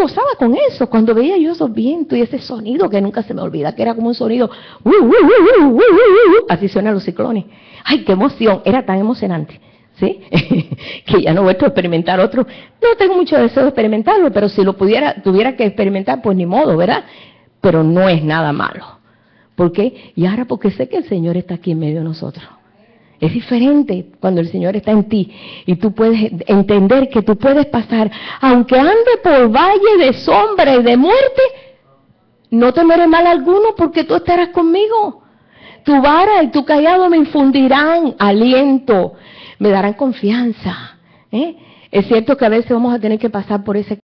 gozaba con eso, cuando veía yo esos vientos y ese sonido que nunca se me olvida, que era como un sonido, así suenan los ciclones. ¡Ay, qué emoción! Era tan emocionante, ¿sí? Que ya no he vuelto a experimentar otro. No tengo mucho deseo de experimentarlo, pero si lo tuviera que experimentar, pues ni modo, ¿verdad? Pero no es nada malo. ¿Por qué? Y ahora porque sé que el Señor está aquí en medio de nosotros. Es diferente cuando el Señor está en ti y tú puedes entender que tú puedes pasar, aunque ande por valle de sombra y de muerte, no temeré mal alguno porque tú estarás conmigo. Tu vara y tu callado me infundirán aliento, me darán confianza. Es cierto que a veces vamos a tener que pasar por ese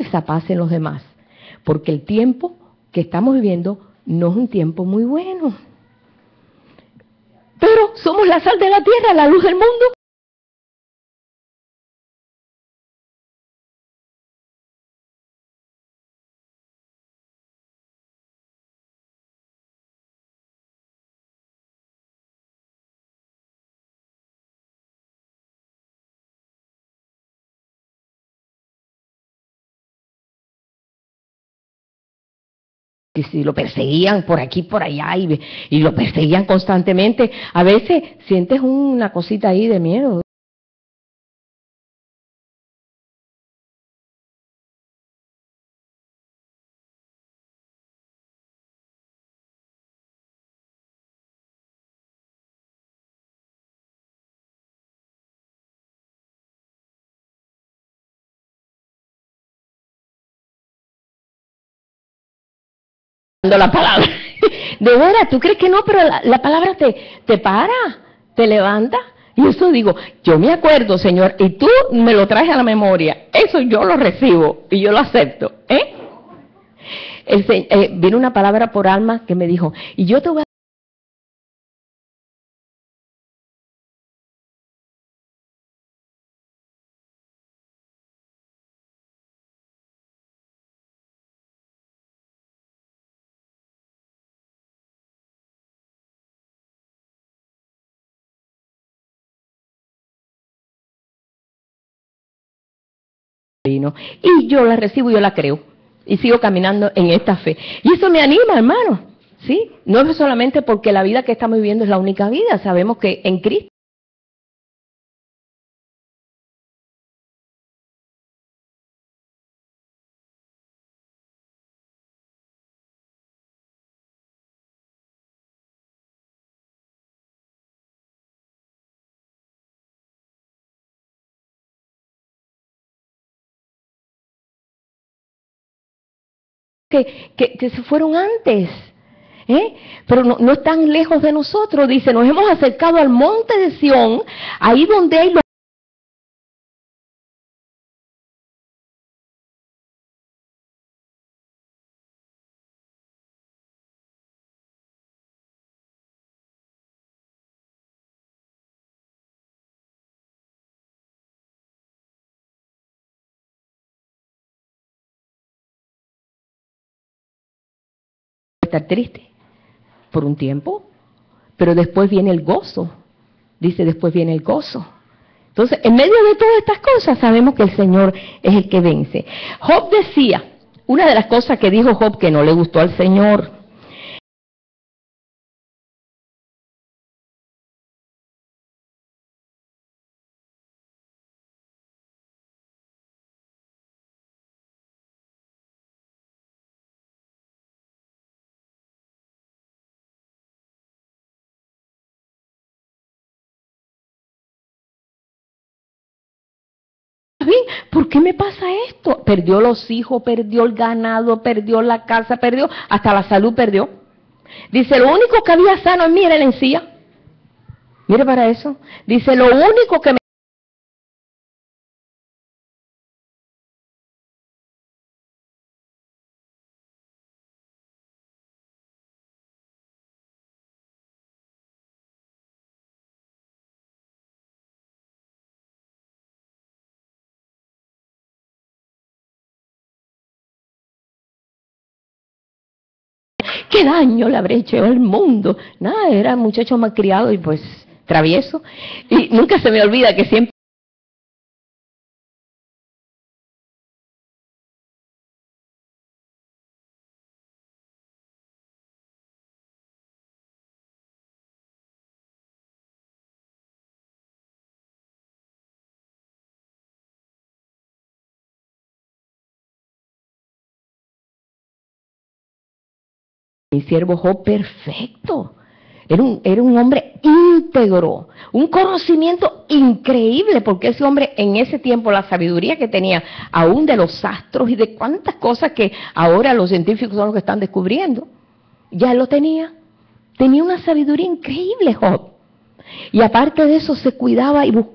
esa paz en los demás, porque el tiempo que estamos viviendo no es un tiempo muy bueno. Pero somos la sal de la tierra, la luz del mundo. Que si lo perseguían por aquí, por allá, y lo perseguían constantemente, a veces sientes una cosita ahí de miedo. La palabra. De veras, ¿tú crees que no? Pero la palabra te para, te levanta. Y eso digo, yo me acuerdo, Señor, y tú me lo traes a la memoria. Eso yo lo recibo y yo lo acepto. Vino una palabra por alma que me dijo, y yo te voy a... Y yo la recibo y yo la creo. Y sigo caminando en esta fe. Y eso me anima, hermano. ¿Sí? No es solamente porque la vida que estamos viviendo es la única vida. Sabemos que en Cristo que se fueron antes. Pero no están lejos de nosotros. Dice, nos hemos acercado al monte de Sión, ahí donde hay los... estar triste por un tiempo, pero después viene el gozo. Dice, después viene el gozo. Entonces, en medio de todas estas cosas, sabemos que el Señor es el que vence. Job decía, una de las cosas que dijo Job que no le gustó al Señor, bien, ¿por qué me pasa esto? Perdió los hijos, perdió el ganado, perdió la casa, perdió, hasta la salud perdió. Dice, lo único que había sano en mí era la encía. Mire para eso. Dice, lo único que me ¿qué daño le habré hecho al mundo? Nada, era muchacho malcriado y pues travieso. Y nunca se me olvida que siempre mi siervo Job perfecto. Era un hombre íntegro, un conocimiento increíble, porque ese hombre en ese tiempo, la sabiduría que tenía, aún de los astros y de cuántas cosas que ahora los científicos son los que están descubriendo, ya él lo tenía. Tenía una sabiduría increíble Job. Y aparte de eso se cuidaba y buscaba.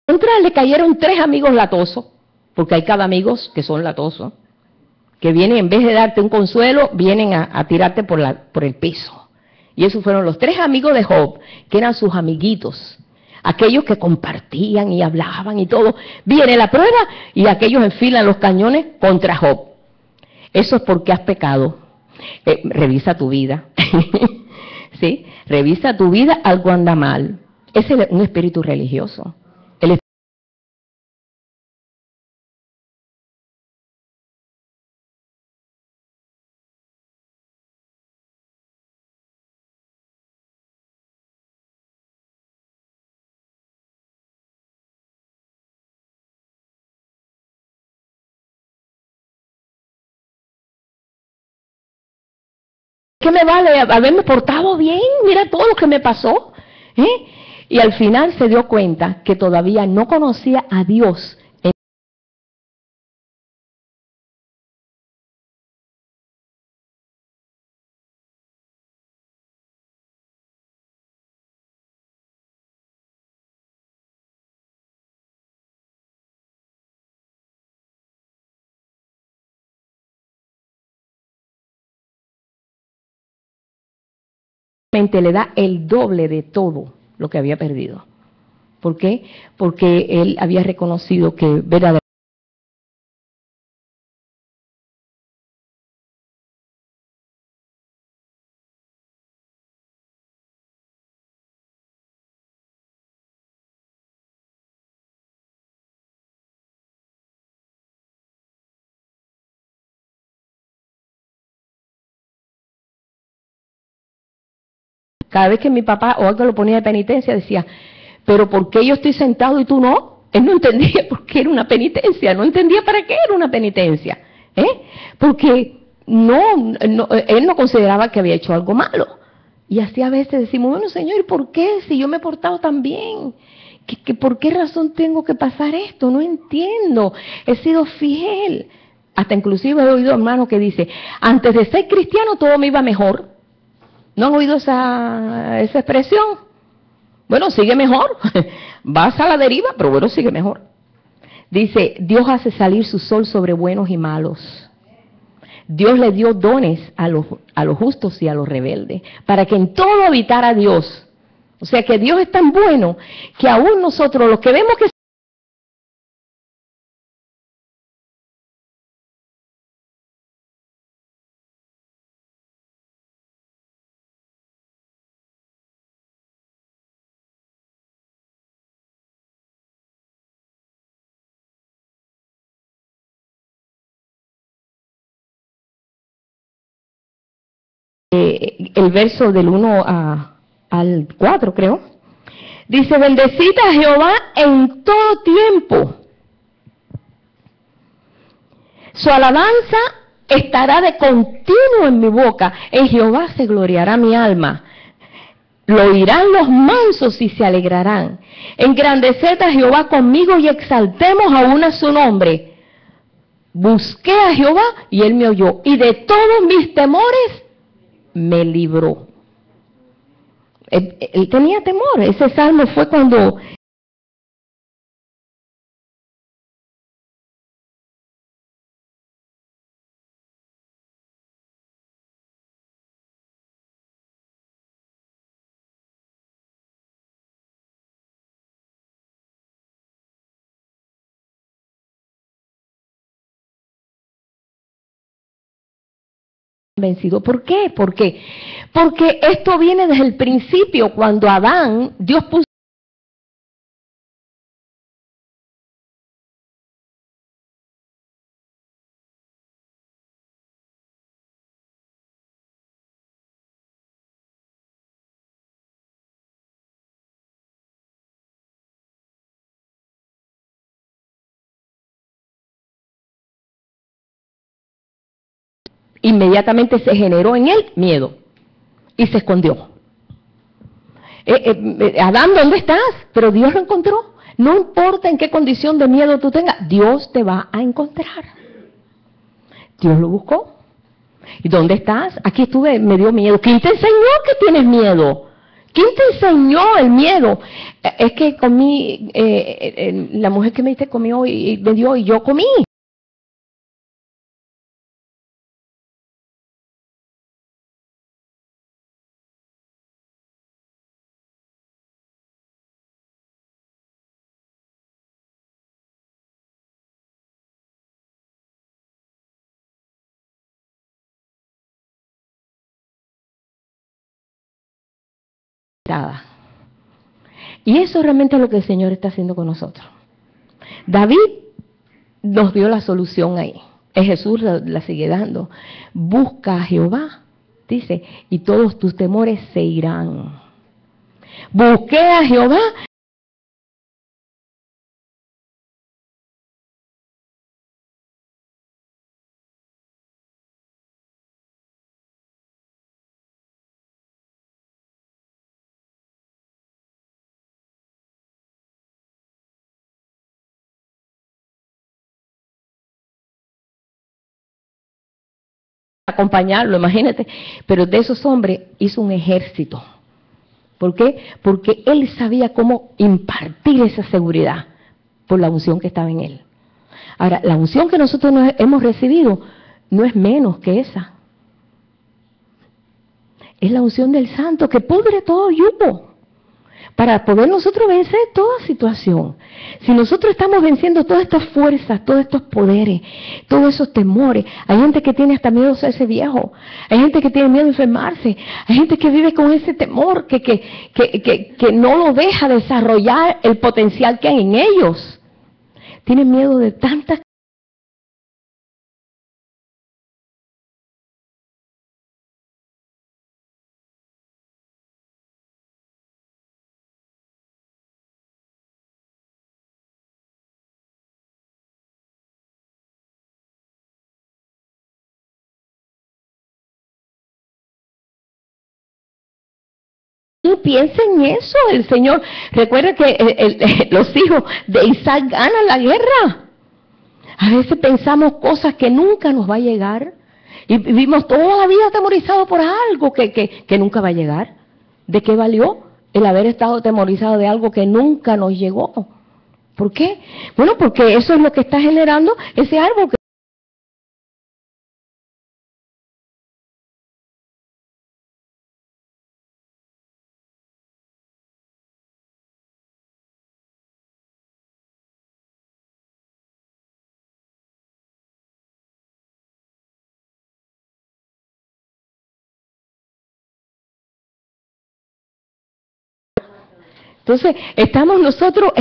Contra le cayeron 3 amigos latosos, porque hay cada amigos que son latosos, que vienen, en vez de darte un consuelo, vienen a tirarte por el piso. Y esos fueron los 3 amigos de Job, que eran sus amiguitos, aquellos que compartían y hablaban y todo. Viene la prueba y aquellos enfilan los cañones contra Job. Eso es porque has pecado. Revisa tu vida. ¿Sí? Revisa tu vida, algo anda mal. Ese es un espíritu religioso. ¿Qué me vale haberme portado bien? Mira todo lo que me pasó. Y al final se dio cuenta que todavía no conocía a Dios. Le da el doble de todo lo que había perdido. ¿Por qué? Porque él había reconocido que verdaderamente cada vez que mi papá o algo lo ponía de penitencia decía, pero ¿por qué yo estoy sentado y tú no? Él no entendía por qué era una penitencia, no entendía para qué era una penitencia, porque él no consideraba que había hecho algo malo. Y así a veces decimos, bueno Señor, ¿y por qué? Si yo me he portado tan bien, ¿por qué razón tengo que pasar esto? No entiendo, he sido fiel. Hasta inclusive he oído hermanos que dicen, antes de ser cristiano todo me iba mejor. ¿No han oído esa expresión? Bueno, sigue mejor. Vas a la deriva, pero bueno, sigue mejor. Dice, Dios hace salir su sol sobre buenos y malos. Dios le dio dones a los justos y a los rebeldes, para que en todo habitara Dios. O sea que Dios es tan bueno que aún nosotros, los que vemos que el verso del 1 al 4, creo, dice, bendecid a Jehová en todo tiempo. Su alabanza estará de continuo en mi boca. En Jehová se gloriará mi alma. Lo oirán los mansos y se alegrarán. Engrandeced a Jehová conmigo y exaltemos aún a su nombre. Busqué a Jehová y él me oyó. Y de todos mis temores me libró. Él tenía temor. Ese salmo fue cuando vencido. ¿Por qué? Porque esto viene desde el principio, cuando Adán, Dios puso inmediatamente se generó en él miedo y se escondió. Adán, ¿dónde estás? Pero Dios lo encontró. No importa en qué condición de miedo tú tengas, Dios te va a encontrar. Dios lo buscó. ¿Y dónde estás? Aquí estuve, me dio miedo. ¿Quién te enseñó que tienes miedo? ¿Quién te enseñó el miedo? Es que comí, la mujer que me diste comió y me dio y yo comí. Y eso realmente es lo que el Señor está haciendo con nosotros. David nos dio la solución ahí. Jesús la sigue dando. Busca a Jehová, dice, y todos tus temores se irán. Busqué a Jehová. Acompañarlo, imagínate. Pero de esos hombres hizo un ejército. ¿Por qué? Porque él sabía cómo impartir esa seguridad por la unción que estaba en él. Ahora, la unción que nosotros hemos recibido no es menos que esa. Es la unción del Santo que pudre todo yugo. Para poder nosotros vencer toda situación. Si nosotros estamos venciendo todas estas fuerzas, todos estos poderes, todos esos temores, hay gente que tiene hasta miedo a hacerse viejo, hay gente que tiene miedo a enfermarse, hay gente que vive con ese temor que no lo deja desarrollar el potencial que hay en ellos. Tienen miedo de tantas. Y piensa en eso, el Señor. Recuerda que los hijos de Isaac ganan la guerra. A veces pensamos cosas que nunca nos va a llegar y vivimos toda la vida atemorizados por algo que nunca va a llegar. ¿De qué valió el haber estado atemorizado de algo que nunca nos llegó? ¿Por qué? Bueno, porque eso es lo que está generando ese árbol. Entonces, estamos nosotros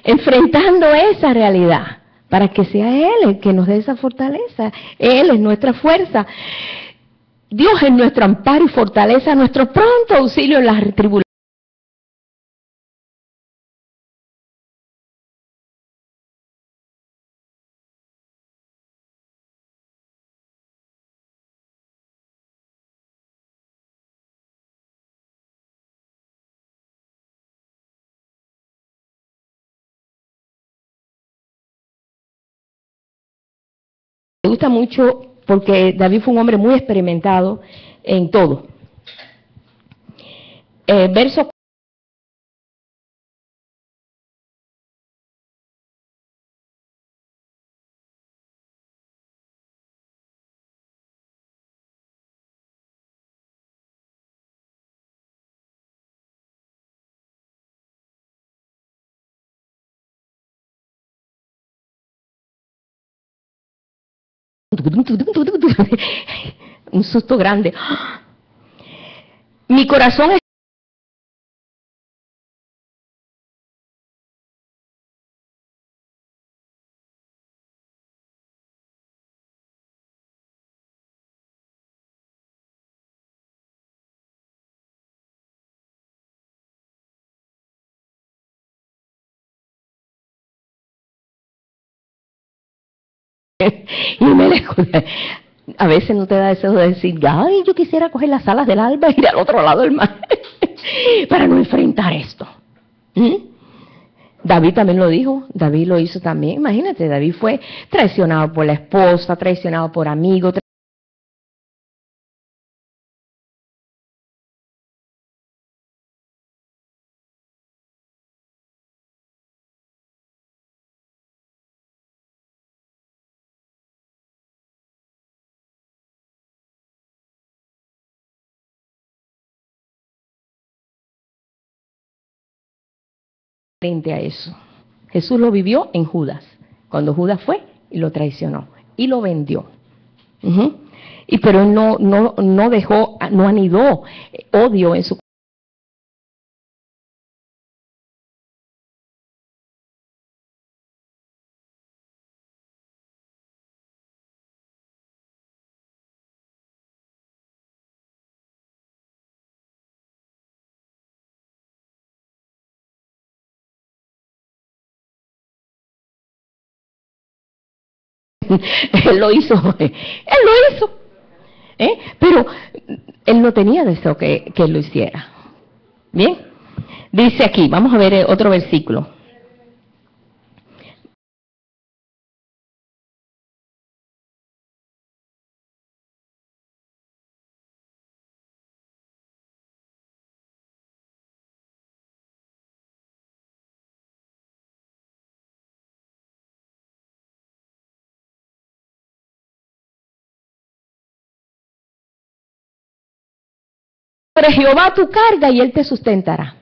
enfrentando esa realidad para que sea Él el que nos dé esa fortaleza. Él es nuestra fuerza. Dios es nuestro amparo y fortaleza, nuestro pronto auxilio en las tribulaciones. Me gusta mucho porque David fue un hombre muy experimentado en todo. Verso un susto grande. Mi corazón y me le... A veces no te da deseo de decir, ay, yo quisiera coger las alas del alba y ir al otro lado del mar para no enfrentar esto. ¿Mm? David también lo dijo, David lo hizo también. Imagínate, David fue traicionado por la esposa, traicionado por amigos. Frente a eso, Jesús lo vivió en Judas, cuando Judas fue y lo traicionó y lo vendió. Uh-huh. Y pero él no dejó, no anidó odio en su él lo hizo, pero él no tenía deseo que él lo hiciera. Bien, dice aquí, vamos a ver otro versículo. Pero Jehová tu carga y él te sustentará.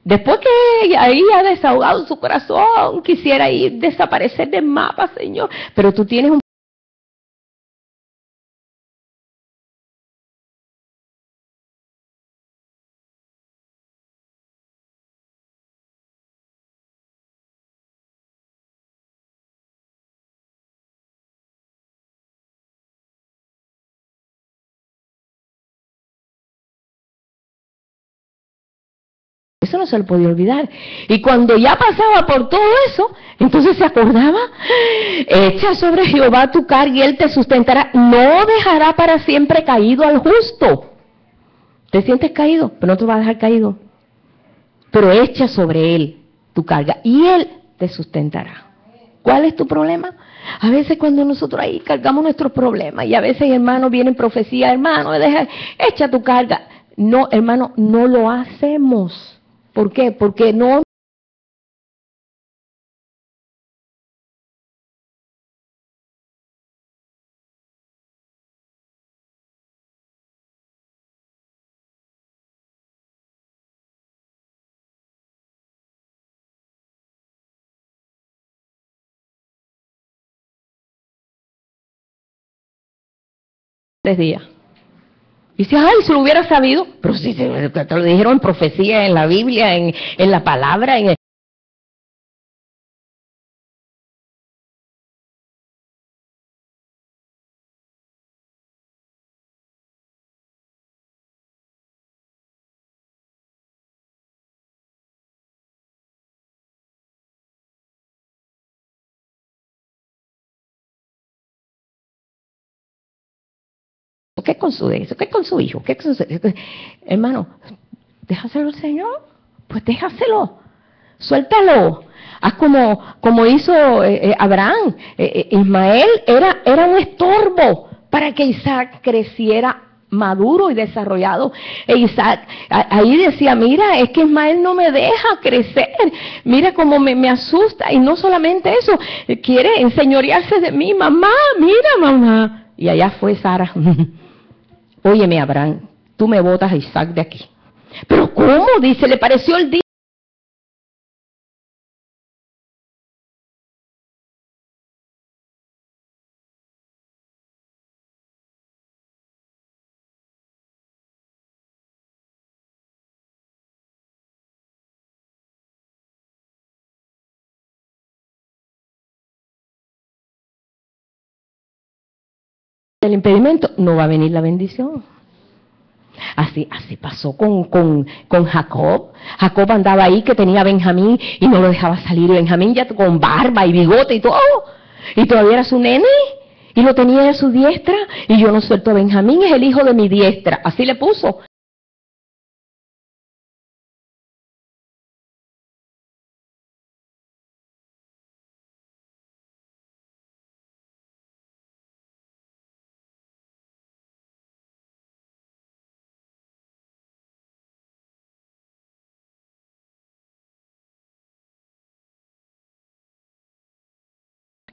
Después que ahí ha desahogado su corazón, quisiera ir desaparecer del mapa, Señor, pero tú tienes un eso no se lo podía olvidar. Y cuando ya pasaba por todo eso, entonces se acordaba, echa sobre Jehová tu carga y él te sustentará, no dejará para siempre caído al justo. Te sientes caído, pero no te va a dejar caído. Pero echa sobre él tu carga y él te sustentará. ¿Cuál es tu problema? A veces cuando nosotros ahí cargamos nuestros problemas y a veces, hermano, vienen profecías, hermano, echa tu carga. No, hermano, no lo hacemos. ¿Por qué? Porque no 3 días. Y dice, ay, si lo hubiera sabido, pero si te lo dijeron en profecía, en la Biblia, en la palabra, en el... '¿Qué con su eso? ¿Qué con su hijo? ¿Qué con su... Hermano, déjaselo al Señor, pues déjaselo, suéltalo. Haz como hizo Abraham. Ismael era un estorbo para que Isaac creciera maduro y desarrollado. Isaac ahí decía, mira, es que Ismael no me deja crecer, mira cómo me asusta, y no solamente eso, quiere enseñorearse de mí, mamá, mira mamá. Y allá fue Sara. Óyeme, Abraham, tú me botas a Isaac de aquí. Pero ¿cómo? Dice, le pareció el día. el impedimento, no va a venir la bendición. Así pasó con Jacob. Jacob andaba ahí que tenía a Benjamín y no lo dejaba salir. Y Benjamín ya con barba y bigote y todo. Y todavía era su nene. Y lo tenía a su diestra. Y yo no suelto a Benjamín, es el hijo de mi diestra. Así le puso.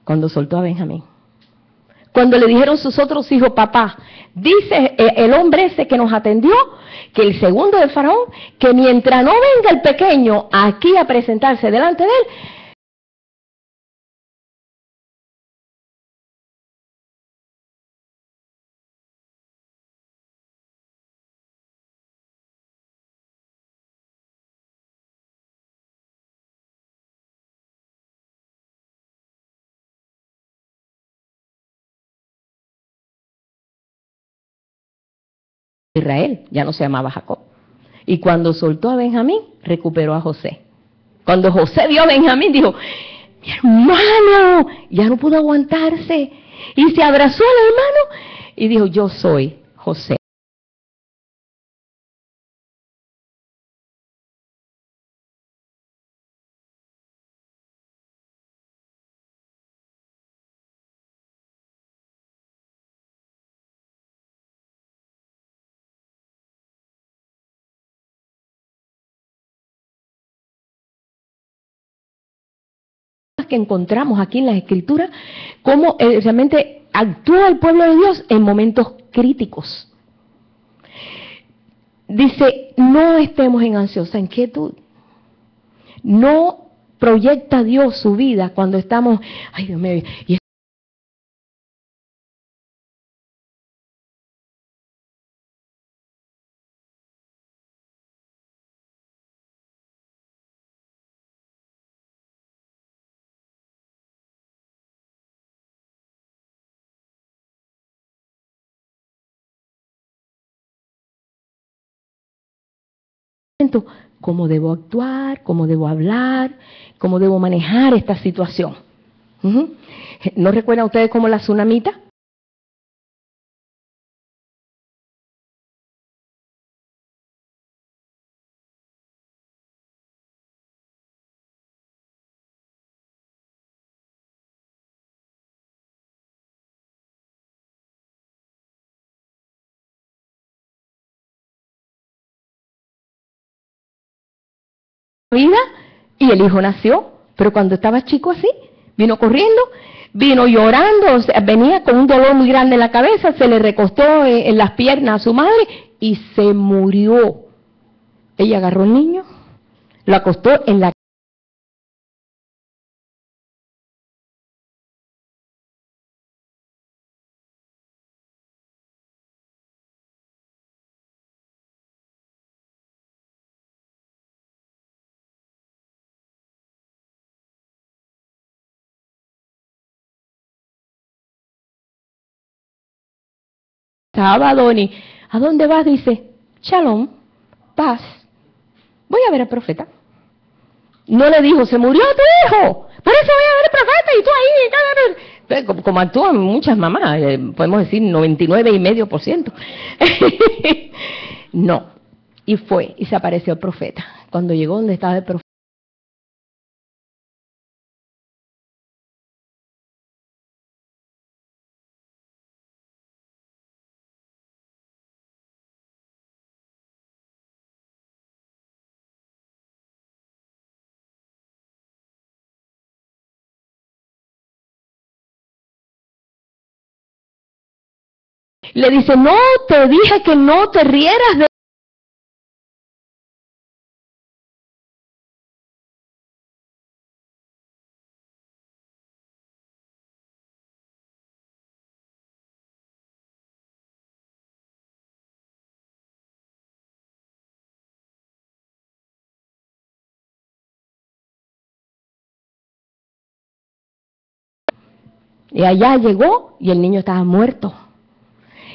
Cuando soltó a Benjamín. Cuando le dijeron sus otros hijos, papá, dice el hombre ese que nos atendió, que el segundo de Faraón, que mientras no venga el pequeño aquí a presentarse delante de él, Israel, ya no se llamaba Jacob. Y cuando soltó a Benjamín, recuperó a José. Cuando José vio a Benjamín, dijo, mi hermano, ya no pudo aguantarse. Y se abrazó al hermano y dijo, yo soy José. Que encontramos aquí en las Escrituras, cómo realmente actúa el pueblo de Dios en momentos críticos. Dice, no estemos en ansiosa inquietud. No proyecta Dios su vida cuando estamos, ay Dios mío, y cómo debo actuar, cómo debo hablar, cómo debo manejar esta situación. ¿No recuerdan ustedes cómo la tsunamita? Vida y el hijo nació, pero cuando estaba chico así, vino corriendo, vino llorando, o sea, venía con un dolor muy grande en la cabeza, se le recostó en las piernas a su madre y se murió. Ella agarró al niño, lo acostó en la sábado, ¿a dónde vas? Dice, Shalom, paz, voy a ver al profeta. No le dijo, se murió tu hijo, por eso voy a ver al profeta y tú ahí, como actúan muchas mamás, podemos decir 99,5%. No, y fue, y se apareció el profeta. Cuando llegó donde estaba el profeta, le dice, no, te dije que no te rieras de... Y allá llegó y el niño estaba muerto.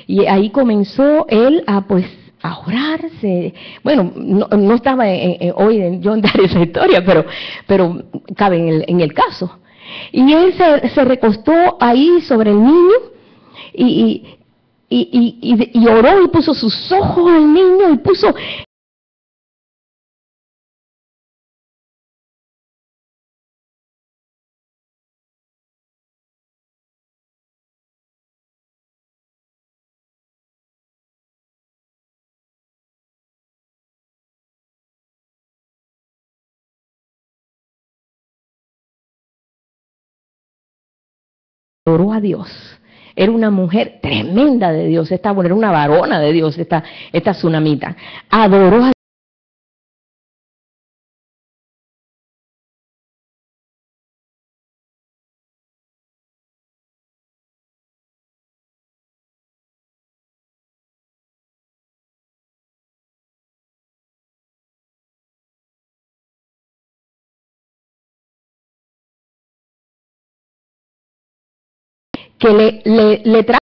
Y ahí comenzó él a orarse. Bueno, no estaba hoy yo en dar esa historia, pero cabe en el caso. Y él se recostó ahí sobre el niño y oró y puso sus ojos al niño y puso... Oró a Dios. Era una mujer tremenda de Dios, esta mujer era una varona de Dios, esta tsunamita. Adoró a que le trajo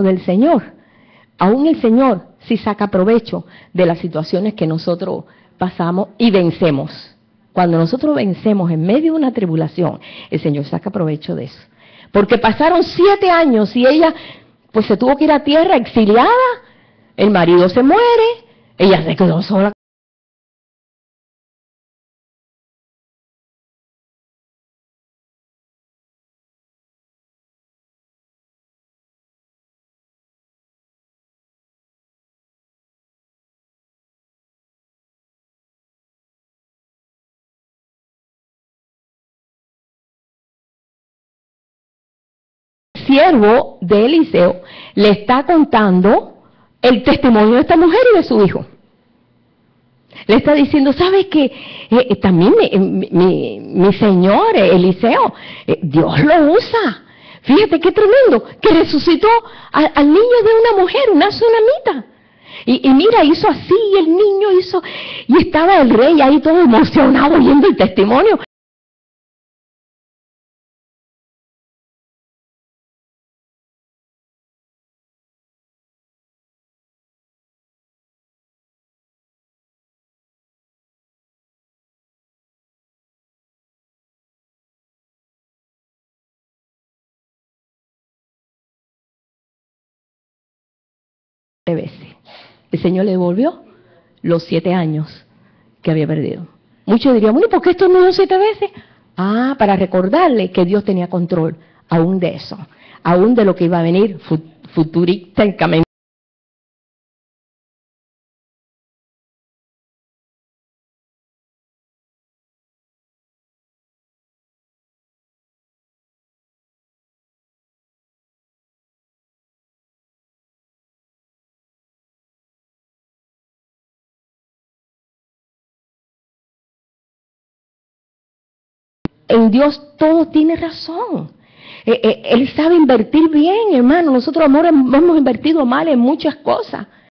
del Señor. Aún el Señor sí saca provecho de las situaciones que nosotros pasamos y vencemos. Cuando nosotros vencemos en medio de una tribulación, el Señor saca provecho de eso. Porque pasaron 7 años y ella pues se tuvo que ir a tierra exiliada, el marido se muere, ella se quedó sola. Siervo de Eliseo le está contando el testimonio de esta mujer y de su hijo. Le está diciendo, ¿sabes qué? También mi señor Eliseo, Dios lo usa. Fíjate qué tremendo, que resucitó al niño de una mujer, una tsunamita. Y mira, hizo así, y el niño hizo, y estaba el rey ahí todo emocionado oyendo el testimonio. Veces. El Señor le devolvió los 7 años que había perdido. Muchos dirían, bueno, ¿por qué esto no 7 veces? Ah, para recordarle que Dios tenía control aún de eso, aún de lo que iba a venir futurísticamente. En Dios todo tiene razón. Él sabe invertir bien, hermano. Nosotros, amor, hemos invertido mal en muchas cosas.